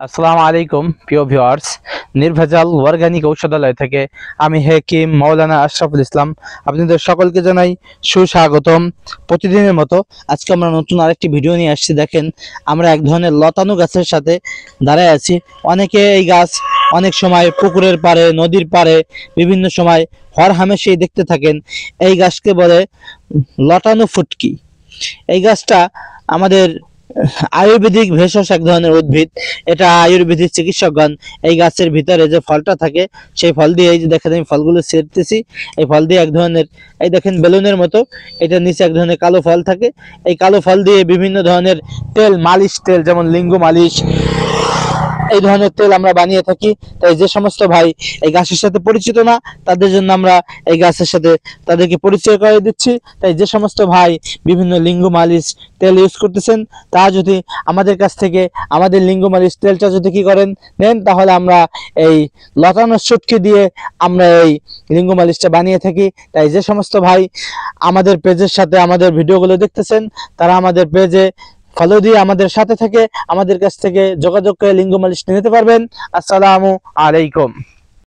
আসসালামু আলাইকুম প্রিয় ভিউয়ার্স, নির্ভেজাল অর্গানিক ঔষধালয় থেকে আমি হেকিম মাওলানা আশরাফুল ইসলাম আপনাদের সকলকে জানাই সুস্বাগতম। প্রতিদিনের মতো আজকে আমরা নতুন আরেকটি ভিডিও নিয়ে আসছি। দেখেন, আমরা এক ধরনের লতানো গাছের সাথে দাঁড়ায় আছি। অনেকে এই গাছ অনেক সময় পুকুরের পাড়ে, নদীর পাড়ে বিভিন্ন সময় হরহামেশাই দেখতে থাকেন। এই গাছকে বলে লতানো ফুটকি। এই গাছটা আমাদের আয়ুর্বেদিক ভেষজ এক ধরনের উদ্ভিদ। এটা আয়ুর্বেদিক চিকিৎসকগণ এই গাছের ভিতরে যে ফলটা থাকে সেই ফল দিয়ে, এই যে দেখেন আমি ফলগুলো ছিঁড়তেছি, এই ফল দিয়ে এক ধরনের, এই দেখেন বেলুনের মতো, এটা নিচে এক ধরনের কালো ফল থাকে। এই কালো ফল দিয়ে বিভিন্ন ধরনের তেল, মালিশ তেল, যেমন লিঙ্গ মালিশ, এই ধরনের তেল আমরা বানিয়ে থাকি। তাই যে সমস্ত ভাই এই গাছের সাথে পরিচিত না, তাদের জন্য আমরা এই গাছের সাথে তাদেরকে পরিচয় করে দিচ্ছি। তাই যে সমস্ত ভাই বিভিন্ন লিঙ্গ মালিশ তেল ইউজ করতেছেন, তা যদি আমাদের কাছ থেকে আমাদের লিঙ্গ মালিশ তেলটা যদি কি করেন নেন, তাহলে আমরা এই লতানো শুটকি দিয়ে আমরা এই লিঙ্গ মালিশটা বানিয়ে থাকি। তাই যে সমস্ত ভাই আমাদের পেজের সাথে আমাদের ভিডিওগুলো দেখতেছেন, তারা আমাদের পেজে ফলো দিয়ে আমাদের সাথে থেকে আমাদের কাছ থেকে যোগাযোগ করে লিঙ্গ মালিশ নিতে পারবেন। আসসালামু আলাইকুম।